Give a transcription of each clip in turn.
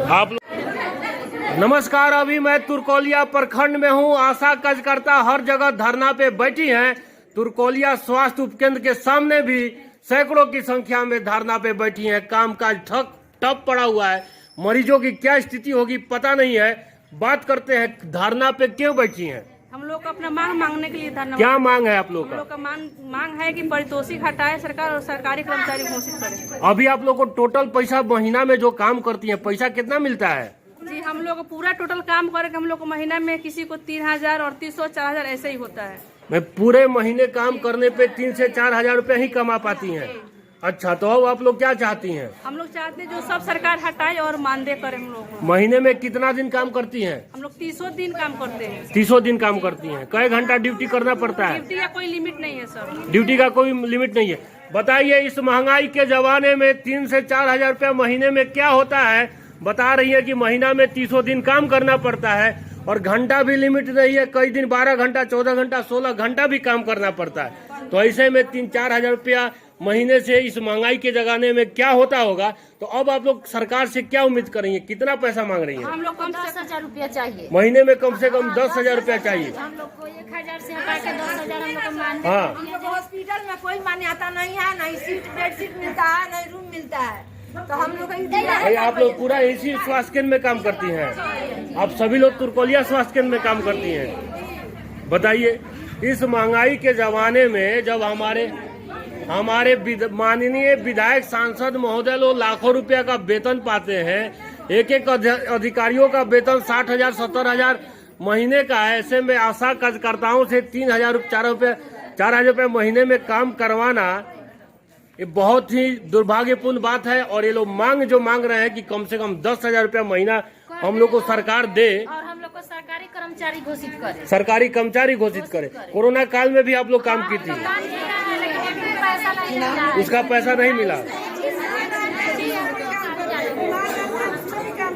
आप नमस्कार, अभी मैं तुरकोलिया प्रखंड में हूँ। आशा कार्यकर्ता हर जगह धरना पे बैठी हैं। तुरकोलिया स्वास्थ्य उपकेंद्र के सामने भी सैकड़ों की संख्या में धरना पे बैठी हैं। कामकाज ठप पड़ा हुआ है। मरीजों की क्या स्थिति होगी पता नहीं है। बात करते हैं, धरना पे क्यों बैठी हैं? हम लोग अपना मांग मांगने के लिए धरना। क्या मांग है आप लोग का? हम लोग का मांग है कि पारितोषिक हटाए सरकार और सरकारी कर्मचारी घोषित करे। अभी आप लोग को टोटल पैसा महीना में जो काम करती हैं, पैसा कितना मिलता है? जी, हम लोग को पूरा टोटल काम करके हम लोग को महीना में किसी को 3,000 और 300 4,000 ऐसे ही होता है। मैं पूरे महीने काम करने पे 3 से 4 हजार रुपया ही कमा पाती हैं। अच्छा, तो अब आप लोग क्या चाहती हैं? हम लोग चाहते हैं जो सब सरकार हटाए और मानदेय करे। हम लोग महीने में कितना दिन काम करती हैं? हम लोग 300 दिन काम करते हैं। 300 दिन काम करती हैं। कई घंटा ड्यूटी करना पड़ता है? ड्यूटी का कोई लिमिट नहीं है सर। ड्यूटी का कोई लिमिट नहीं है। बताइए, इस महंगाई के जमाने में 3 से 4 हजार रुपया महीने में क्या होता है? बता रही है कि महीना में 300 दिन काम करना पड़ता है और घंटा भी लिमिट नहीं है। कई दिन 12 घंटा, 14 घंटा, 16 घंटा भी काम करना पड़ता है। तो ऐसे में 3-4 हजार रुपया महीने से इस महंगाई के जमाने में क्या होता होगा? तो अब आप लोग सरकार से क्या उम्मीद करेंगे? कितना पैसा मांग रही है? हम लोग को 10,000 रुपया चाहिए। महीने में कम से कम 10,000 रुपया चाहिए। हम लोग को 1,000 से हटा के 10,000 हम लोग को मानदेय। हाँ, हम लोग को हॉस्पिटल में कोई मान्यता नहीं है, नहीं सीट बेड सीट मिलता है, नहीं रूम मिलता है। तो हम लोग भाई आप लोग पूरा इसी स्वास्थ्य केंद्र में काम करती हैं। आप सभी लोग तुरकोलिया स्वास्थ्य केंद्र में काम करती हैं। बताइए, इस महंगाई के जमाने में जब हमारे माननीय विधायक सांसद महोदय लोग लाखों रुपया का वेतन पाते हैं, एक अधिकारियों का वेतन 60,000 70,000 महीने का है। ऐसे में आशा कार्यकर्ताओं से 3,000 4 हजार रुपये महीने में काम करवाना ये बहुत ही दुर्भाग्यपूर्ण बात है। और ये लोग मांग रहे हैं कि कम से कम 10,000 रुपया महीना हम लोग को सरकार दे और हम लोग को सरकारी कर्मचारी घोषित करे। सरकारी कर्मचारी घोषित करे। कोरोना काल में भी आप लोग काम की थी, उसका पैसा नहीं मिला।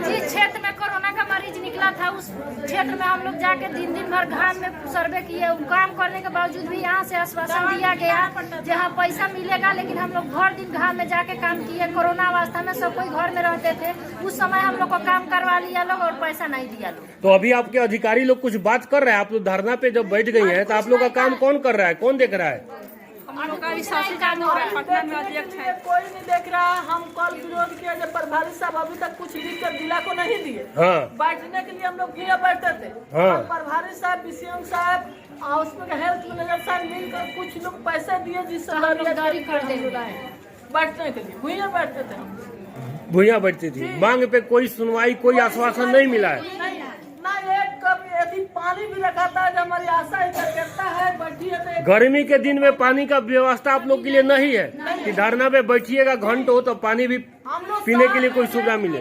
जिस क्षेत्र में कोरोना का मरीज निकला था, उस क्षेत्र में हम लोग जाके दिन भर घाम में सर्वे किए। काम करने के बावजूद भी यहाँ से आश्वासन दिया गया जहाँ पैसा मिलेगा, लेकिन हम लोग भर दिन घाम में जाके काम किए। कोरोना अवस्था में सब कोई घर में रहते थे। उस समय हम लोग को काम करवा लिया लोग और पैसा नहीं दिया लोग। तो अभी आपके अधिकारी लोग कुछ बात कर रहे हैं? आप लोग धरना पे जब बैठ गई हैं तो आप लोग का काम कौन कर रहा है, कौन देख रहा है? हम लोग का भी शासन काम हो रहा है। पटना में अध्यक्ष है, कोई नहीं देख रहा। हम कल विरोध किया जब प्रभारी साहब अभी तक कुछ लिख कर जिला को नहीं दिए। हाँ, बैठने के लिए हम लोग गृह बैठते थे। हाँ। प्रभारी साहब, बीसीएम साहब और उसमें हेल्थ मैनेजर साहब मिलकर कुछ लोग पैसे दिए जिससे गाड़ी खरीदे बैठने के लिए भूया बैठते थे। भूया बैठती थी। मांग पे कोई सुनवाई, कोई आश्वासन नहीं मिला है। ना एक कप पानी भी रखा था। जब हमारी आशा ही करता है बैठी है। गर्मी के दिन में पानी का व्यवस्था आप लोग के लिए नहीं है कि धरना पे बैठिएगा घंटों तो पानी भी पीने के लिए कोई सुविधा मिले?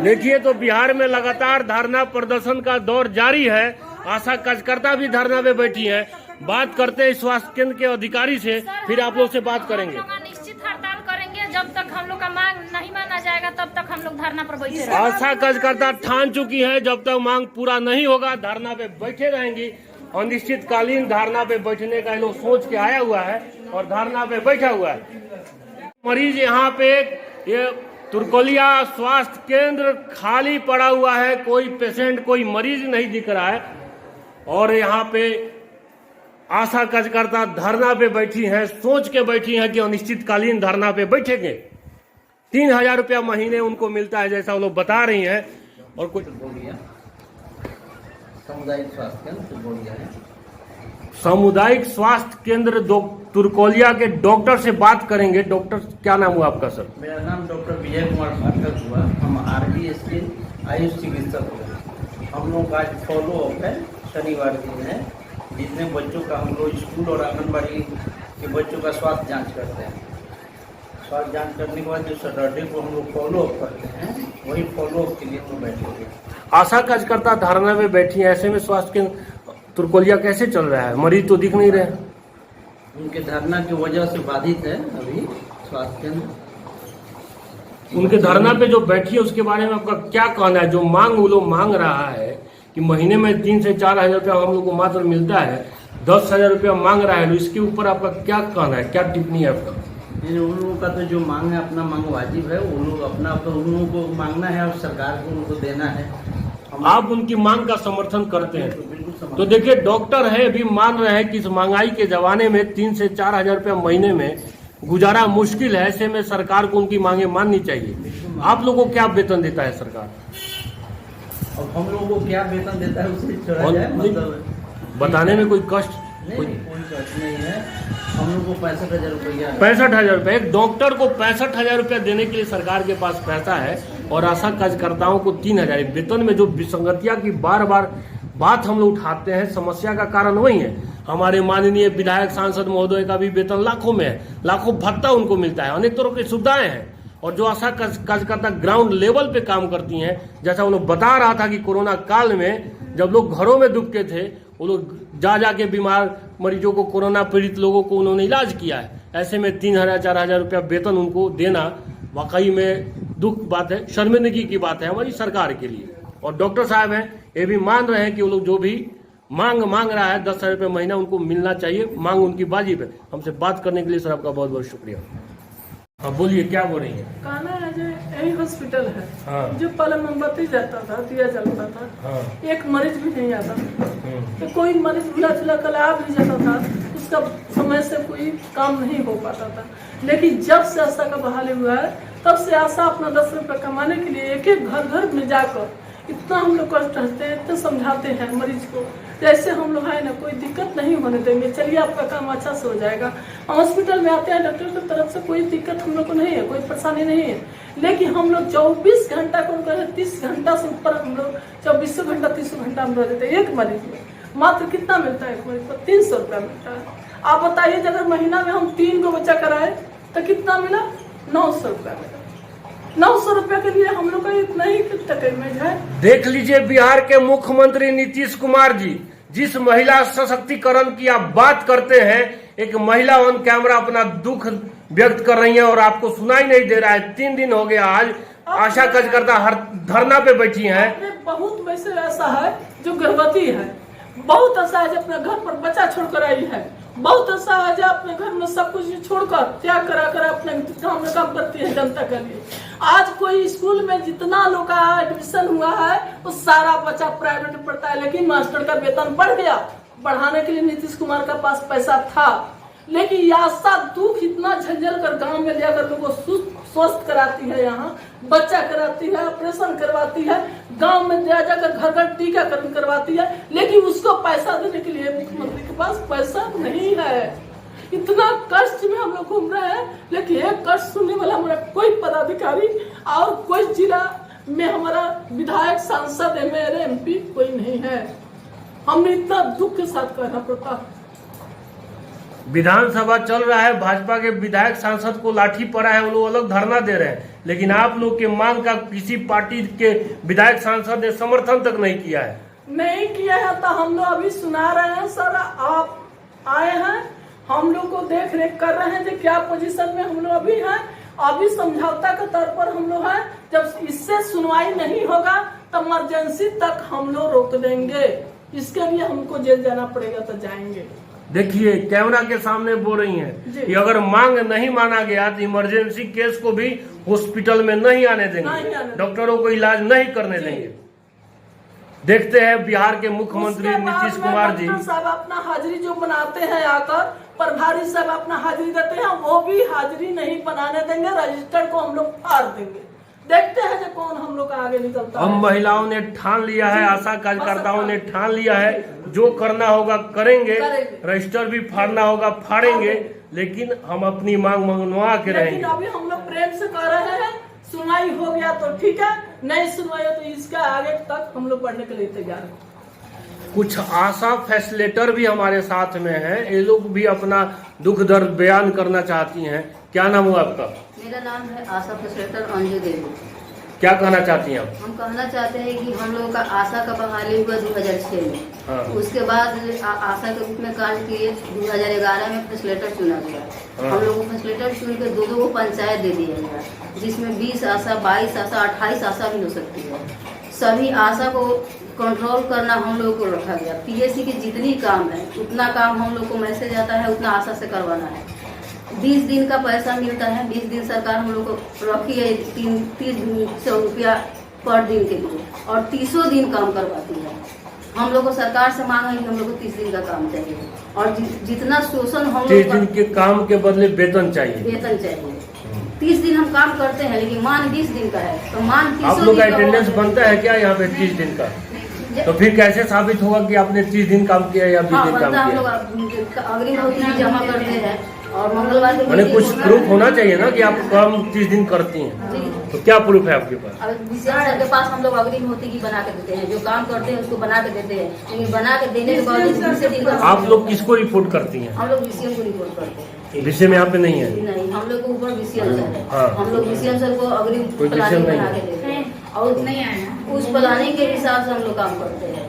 देखिए, तो बिहार में लगातार धरना प्रदर्शन का दौर जारी है। आशा कार्यकर्ता भी धरना पे बैठी है। बात करते हैं स्वास्थ्य केंद्र के अधिकारी से, फिर आप लोग से बात करेंगे। निश्चित हड़ताल करेंगे जब तक हम लोग का मांग नहीं माना जाएगा, तब तक हम लोग धरना पर बैठे रहेंगे। आशा कार्यकर्ता ठान चुकी है, जब तक मांग पूरा नहीं होगा धरना पे बैठे रहेंगी। अनिश्चितकालीन धरना पे बैठने का लोग सोच के आया हुआ है और धरना पे बैठा हुआ है। मरीज यहाँ पे ये तुरकोलिया स्वास्थ्य केंद्र खाली पड़ा हुआ है। कोई पेशेंट, कोई मरीज नहीं दिख रहा है। और यहाँ पे आशा कार्यकर्ता धरना पे बैठी हैं, सोच के बैठी हैं कि अनिश्चितकालीन धरना पे बैठेंगे। 3,000 रुपया महीने उनको मिलता है, जैसा वो लोग बता रही हैं। और कुछ सामुदायिक स्वास्थ्य केंद्र बोलिया है। सामुदायिक स्वास्थ्य केंद्र तुरकोलिया के डॉक्टर से बात करेंगे। डॉक्टर, क्या नाम हुआ आपका सर? मेरा नाम डॉक्टर विजय कुमार पाठक हुआ। हम RBS के आयुष चिकित्सक हुए। हम लोग आज फॉलो अप है, शनिवार दिन है, जिसमें बच्चों का हम लोग स्कूल और आंगनबाड़ी के बच्चों का स्वास्थ्य जांच करते हैं। स्वास्थ्य जांच करने के बाद जो सैटरडे को हम लोग फॉलो अप करते हैं, वही फॉलो अप के लिए हम लोग बैठेंगे। आशा कार्यकर्ता धरना में बैठी है, ऐसे में स्वास्थ्य केंद्र तुरकोलिया कैसे चल रहा है? मरीज तो दिख नहीं रहे। उनके धरना की वजह से बाधित है अभी स्वास्थ्य केंद्र। उनके धरना पे जो बैठी है उसके बारे में आपका क्या कहना है? जो मांग वो लोग मांग रहा है कि महीने में 3 से 4 हजार रुपया हम लोग को मात्र मिलता है, 10,000 रुपया मांग रहा है, तो इसके ऊपर आपका क्या कहना है, क्या टिप्पणी है आपका? उन लोगों का तो जो मांग है अपना मांग वाजिब है, वो लोग अपना तो उन लोगों को मांगना है और सरकार को उनको देना है। आप उनकी मांग का समर्थन करते हैं? बिल्कुल समझ। तो देखिए डॉक्टर है भी मान रहे हैं कि इस महंगाई के जमाने में 3 से 4 हजार रुपया महीने में गुजारा मुश्किल है, ऐसे में सरकार को उनकी मांगे माननी चाहिए। आप लोगों को क्या वेतन देता है सरकार? अब हम लोगों को क्या वेतन देता है उसे छोड़ा जाए, मतलब बताने में कोई कष्ट कोई कष्ट नहीं है। हम लोग को 65,000 रुपया 65,000 रुपया, एक डॉक्टर को 65,000 रुपया देने के लिए सरकार के पास पैसा है और आशा कार्यकर्ताओं को 3,000। वेतन में जो विसंगतियां की बार बार बात हम लोग उठाते हैं, समस्या का कारण वही है। हमारे माननीय विधायक सांसद महोदय का भी वेतन लाखों में है, लाखों भत्ता उनको मिलता है, अनेक तरह की सुविधाएं हैं। और जो आशा कार्यकर्ता ग्राउंड लेवल पे काम करती हैं, जैसा उन्होंने बता रहा था कि कोरोना काल में जब लोग घरों में दुबके थे, वो लोग जा के बीमार मरीजों को, कोरोना पीड़ित लोगों को उन्होंने इलाज किया है। ऐसे में 3,000 4,000 रुपया वेतन उनको देना वाकई में दुख बात है, शर्मिंदगी की बात है हमारी सरकार के लिए। और डॉक्टर साहब हैं, ये भी मान रहे हैं कि वो लोग जो भी मांग रहा है 10,000 रुपये महीना उनको मिलना चाहिए, मांग उनकी वाजिब है। हमसे बात करने के लिए सर आपका बहुत बहुत शुक्रिया। हाँ बोलिए, क्या बोल रही है? कहना है जो यही हॉस्पिटल है, हाँ। जो पहले मोमबत्ती जाता था, दिया जलता था, हाँ। एक मरीज भी नहीं आता था। तो कोई मरीज भूला चुला कल आ भी जाता था, उसका समय से कोई काम नहीं हो पाता था। लेकिन जब से आशा का बहाली हुआ है, तब से आशा अपना 10 रुपये कमाने के लिए एक एक घर में जाकर इतना हम लोग कष्ट रहते हैं, इतना समझाते हैं मरीज को, जैसे हम लोग है ना कोई दिक्कत नहीं होने देंगे, चलिए आपका काम अच्छा से हो जाएगा। हॉस्पिटल में आते हैं, डॉक्टर की तरफ से कोई दिक्कत हम लोग को नहीं है, कोई परेशानी नहीं है। लेकिन हम लोग 24 घंटा को 30 घंटा से ऊपर हम लोग 24 घंटा 30 घंटा हम रह देते हैं। एक मरीज में मात्र कितना मिलता है? एक मरीज को 300 रुपया मिलता है। आप बताइए, अगर महीना में हम 3 को बच्चा कराए तो कितना मिला? 900 रुपया मिला। 900 रुपया के लिए हम लोग का इतना ही तकलीफ है। देख लीजिए, बिहार के मुख्यमंत्री नीतीश कुमार जी जिस महिला सशक्तिकरण की आप बात करते हैं, एक महिला ऑन कैमरा अपना दुख व्यक्त कर रही है और आपको सुनाई नहीं दे रहा है। 3 दिन हो गया, आज आशा कार्यकर्ता हर धरना पे बैठी हैं। बहुत वैसे ऐसा है जो गर्भवती है, बहुत ऐसा है जो अपने घर पर बच्चा छोड़कर आई है, बहुत ऐसा है जो अपने घर में सब कुछ छोड़कर त्याग करा कर अपने काम करती है जनता के लिए। आज कोई स्कूल में जितना लोग का एडमिशन हुआ है वो सारा बच्चा प्राइवेट में पढ़ता है, लेकिन मास्टर का वेतन बढ़ गया। बढ़ाने के लिए नीतीश कुमार का पास पैसा था, लेकिन आशा दुख इतना झंझल कर गांव में जाकर लोगों को स्वस्थ कराती है, यहाँ बच्चा कराती है, ऑपरेशन करवाती है, गांव में जाकर घर घर टीकाकरण करवाती है, लेकिन उसको पैसा देने के लिए मुख्यमंत्री के पास पैसा नहीं है। इतना कष्ट में हम लोग घूम रहे हैं, लेकिन एक कष्ट सुनने वाला हमारा कोई पदाधिकारी और कोई जिला में हमारा विधायक, सांसद, एमएलए, एमपी कोई नहीं है। हमने इतना दुख के साथ कहना पड़ता। विधानसभा चल रहा है, भाजपा के विधायक सांसद को लाठी पड़ा है, वो लोग अलग धरना दे रहे हैं, लेकिन आप लोग के मांग का किसी पार्टी के विधायक सांसद ने समर्थन तक नहीं किया है। नहीं किया है तो हम लोग अभी सुना रहे हैं सर, आप आए हैं, हम लोग को देख रेख कर रहे हैं कि क्या पोजीशन में हम लोग अभी हैं। अभी समझौता के तौर पर हम लोग हैं, जब इससे सुनवाई नहीं होगा तो इमरजेंसी तक हम लोग रोक देंगे। इसके लिए हमको जेल जाना पड़ेगा तो जाएंगे। देखिए, कैमरा के सामने बोल रही हैं कि अगर मांग नहीं माना गया तो इमरजेंसी केस को भी हॉस्पिटल में नहीं आने देंगे, डॉक्टरों को इलाज नहीं करने देंगे। देखते हैं बिहार के मुख्यमंत्री नीतीश कुमार जी साहब अपना हाजिरी जो बनाते हैं आकर, प्रभारी साहब अपना हाजिरी देते हैं, वो भी हाजिरी नहीं बनाने देंगे, रजिस्टर को हम लोग फाड़ देंगे। देखते हैं जो कौन हम लोग का आगे निकलता है। हम महिलाओं ने ठान लिया है, आशा कार्यकर्ताओं ने ठान लिया है, जो करना होगा करेंगे, रजिस्टर भी फाड़ना होगा फाड़ेंगे, लेकिन हम अपनी मांग मनवा के रहेंगे। लेकिन अभी हम लोग प्रेम से कर रहे हैं, सुनवाई हो गया तो ठीक है, नहीं सुनवाई हो तो इसका आगे तक हम लोग बढ़ने के लिए तैयार हैं। कुछ आशा फैसिलेटर भी हमारे साथ में हैं, ये लोग भी अपना दुख दर्द बयान करना चाहती हैं। क्या नाम हुआ आपका? मेरा नाम है आशा फैसिलेटर अंजू देवी। क्या कहना चाहती हैं आप? हम कहना चाहते हैं कि हम लोगों का आशा का बहाली हुआ 2006 में, हाँ। उसके बाद आशा के रूप में कार्य किए। 2011 में फैसिलेटर चुना गया, हाँ। हम लोगों को फैसिलेटर चुन के 2 को पंचायत दे दिया गया, जिसमें 20 आशा, 22 आशा, 28 आशा भी हो सकती है। सभी आशा को कंट्रोल करना हम लोग को रखा गया। पीएससी के जितनी काम है उतना काम हम लोग को मैसेज आता है, उतना आशा से करवाना है। 20 दिन का पैसा मिलता है, 20 दिन सरकार हम लोग को रखी है 300 रुपया पर दिन के लिए, और 30 दिन काम करवाती है। हम लोग को सरकार से मांग है कि हम लोग को 30 दिन का काम चाहिए, और जितना शोषण हम 30 लोग दिन के काम के बदले वेतन चाहिए। 30 दिन हम काम करते हैं, लेकिन मान 20 दिन का है तो मान 30 आप लोग का अटेंडेंस बनता है क्या यहाँ पे 30 दिन का? तो फिर कैसे साबित होगा कि आपने 30 दिन काम किया या 20 दिन काम हम किया? लोग अग्रिम होती जमा करते हैं, और मंगलवार को मैंने कुछ प्रूफ होना चाहिए ना कि आप काम 30 दिन करती हैं। जी। तो क्या प्रूफ है आपके पास? अब विशेष सर के पास हम लोग अग्रिम होती की बना के देते हैं, जो काम करते हैं उसको बना के देते हैं, लेकिन बना के देने के बाद दूसरे दिन का आप लोग किसको रिपोर्ट करती हैं? हम लोग VCM को रिपोर्ट करते हैं। विषय में यहाँ पे नहीं है? नहीं, हम लोग को ऊपर VCM सर है। हाँ। हम लोग VCM सर को अग्रिम कोई प्लानिंग VCM नहीं बना है। के देते हैं, और नहीं आया उस प्लानिंग के हिसाब से हम लोग काम करते हैं।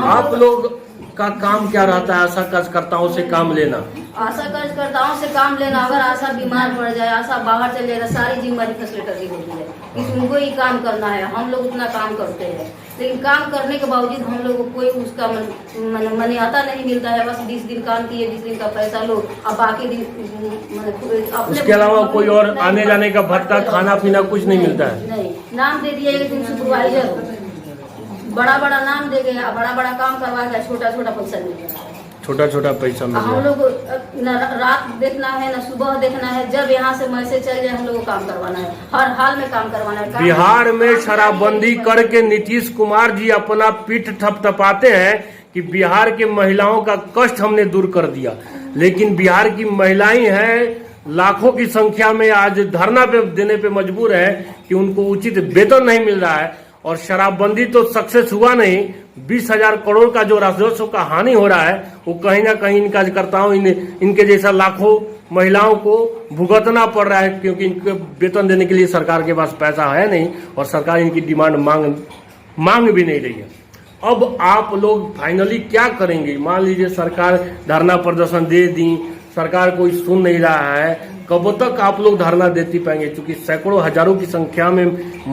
आप लोग का काम क्या रहता है? आशा कार्यकर्ताओं से काम लेना? आशा कार्यकर्ताओं से काम लेना। अगर आशा बीमार पड़ जाए, आशा बाहर चले जाए, सारी जिम्मेदारी फैसिलिटर की होती है कि उनको ही काम करना है। हम लोग उतना काम करते हैं, लेकिन काम करने के बावजूद हम लोग को कोई उसका मान्यता नहीं मिलता है। बस 20 दिन काम किए, 20 दिन का पैसा लो, अब बाकी दिन उसके अलावा कोई और आने जाने का भत्ता, खाना पीना कुछ नहीं मिलता है? नहीं, नाम दे दिया कि तुम सुपरवाइजर हो, बड़ा बड़ा नाम दे गया, बड़ा बड़ा काम करवा गया, छोटा छोटा पैसा मिल गया। छोटा छोटा पैसा मिल हम रहा है। लोग को न रात देखना है न सुबह देखना है, जब यहाँ से मैसेज चल जाए हम लोग को काम करवाना है, हर हाल में काम करवाना है। बिहार में शराबबंदी करके नीतीश कुमार जी अपना पीठ थपथपाते हैं कि बिहार के महिलाओं का कष्ट हमने दूर कर दिया, लेकिन बिहार की महिलाएं हैं लाखों की संख्या में आज धरना पे देने पे मजबूर है कि उनको उचित वेतन नहीं मिल रहा है। और शराबबंदी तो सक्सेस हुआ नहीं, 20,000 करोड़ का जो राजस्व का हानि हो रहा है वो कहीं ना कहीं इन कार्यकर्ताओं इनके जैसा लाखों महिलाओं को भुगतना पड़ रहा है, क्योंकि इनको वेतन देने के लिए सरकार के पास पैसा है नहीं, और सरकार इनकी डिमांड मांग भी नहीं रही है। अब आप लोग फाइनली क्या करेंगे? मान लीजिए सरकार धरना प्रदर्शन दे दी, सरकार कोई सुन नहीं रहा है, कब तक आप लोग धरना देती पाएंगे? क्योंकि सैकड़ों हजारों की संख्या में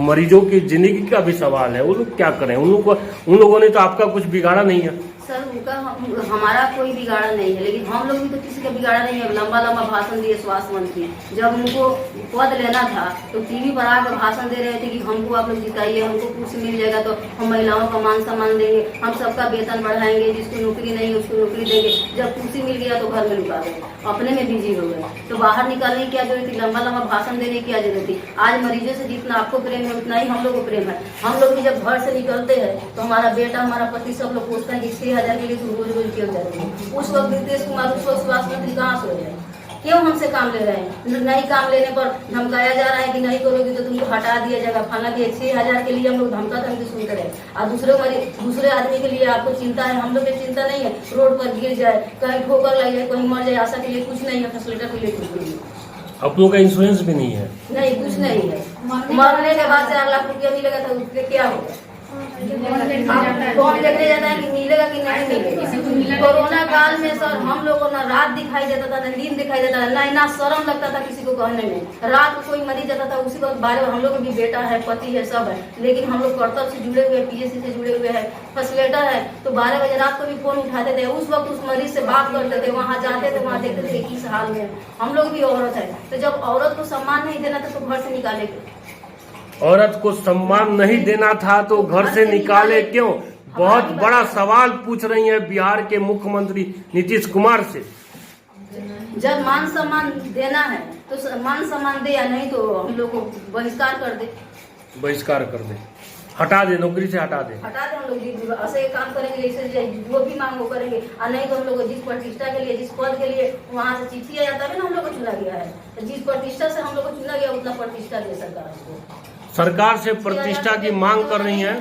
मरीजों की जिंदगी का भी सवाल है। वो लोग क्या करें? उन लोगों ने तो आपका कुछ बिगाड़ा नहीं है। सर उनका हमारा कोई बिगाड़ा नहीं है, लेकिन हम लोग भी तो किसी का बिगाड़ा नहीं है। लंबा लंबा भाषण दिए स्वास्थ्य मंत्री, जब उनको पद लेना था तो टीवी पर आकर भाषण दे रहे थे कि हमको आप लोग जिताइए, हमको कुर्सी मिल जाएगा तो हम महिलाओं का मान सम्मान देंगे, हम सबका वेतन बढ़ाएंगे, जिसको नौकरी नहीं उसको नौकरी देंगे। जब कुर्सी मिल गया तो घर में लुका गए, अपने में बिजी हो गए, तो बाहर निकालने की क्या जरूरत थी? लंबा लंबा भाषण देने की क्या जरूरत थी? आज मरीजों से जितना आपको प्रेम है उतना ही हम लोग को प्रेम है। हम लोग भी जब घर से निकलते हैं तो हमारा बेटा, हमारा पति, सब लोग पूछता है कि 6,000 के लिए रोज रोज क्यों जा रहे हैं? उस वक्त नीतीश कुमार, उस वक्त स्वास्थ्य मंत्री कहाँ से हो जाए? क्यों हमसे काम ले रहे हैं? नहीं काम लेने पर धमकाया जा रहा है कि नहीं करोगी तो तुमको हटा दिया जाएगा, फला दिया। 6,000 के लिए हम लोग धमका धमकी सुनते रहे, और दूसरे आदमी के लिए आपको चिंता है, हम लोग की चिंता नहीं है। रोड पर गिर जाए, कहीं ठोकर लग जाए, कहीं मर जाए, आशा के लिए कुछ नहीं है, फैसिलिटी के लिए कुछ नहीं है। आप लोगों का इंश्योरेंस भी नहीं है? नहीं, कुछ नहीं है। मरने के बाद 4 लाख रुपया मिलेगा तो उसके क्या होगा? कौन देखने जाता है कि मिलेगा कि नहीं मिलेगा? कोरोना काल में सर हम लोग को ना रात दिखाई देता था, ना दिन दिखाई देता था, ना शर्म लगता था किसी को कहने में। रात को कोई मरीज जाता था, उसी को बारे में हम लोग भी बेटा है, पति है, सब है, लेकिन हम लोग कर्तव्य से जुड़े हुए, PSC से जुड़े हुए हैं, फैसिलिटर है, तो 12 बजे रात को भी फोन उठाते थे। उस वक्त उस मरीज से बात करते थे, वहाँ जाते थे, वहाँ देखते थे किस हाल में। हम लोग भी औरत है, तो जब औरत को सम्मान नहीं देना था तो घर से निकाले। औरत को सम्मान नहीं देना था तो घर से निकाले क्यों? बहुत बड़ा सवाल पूछ रही है बिहार के मुख्यमंत्री नीतीश कुमार से। जब मान सम्मान देना है तो मान सम्मान दे, या नहीं तो हम लोग को बहिष्कार कर दे। बहिष्कार कर दे, हटा दे, नौकरी से हटा दे। हम लोग ऐसे काम करेंगे, जैसे जो भी मांग वो करेंगे, और नहीं तो हम लोग जिस प्रतिष्ठा के लिए, जिस पद के लिए वहाँ से चिट्ठी आया तभी ना हम लोग को चुना गया है, तो जिस प्रतिष्ठा से हम लोग को चुना गया उतना प्रतिष्ठा दे सरकार को। सरकार से प्रतिष्ठा की मांग कर रही है।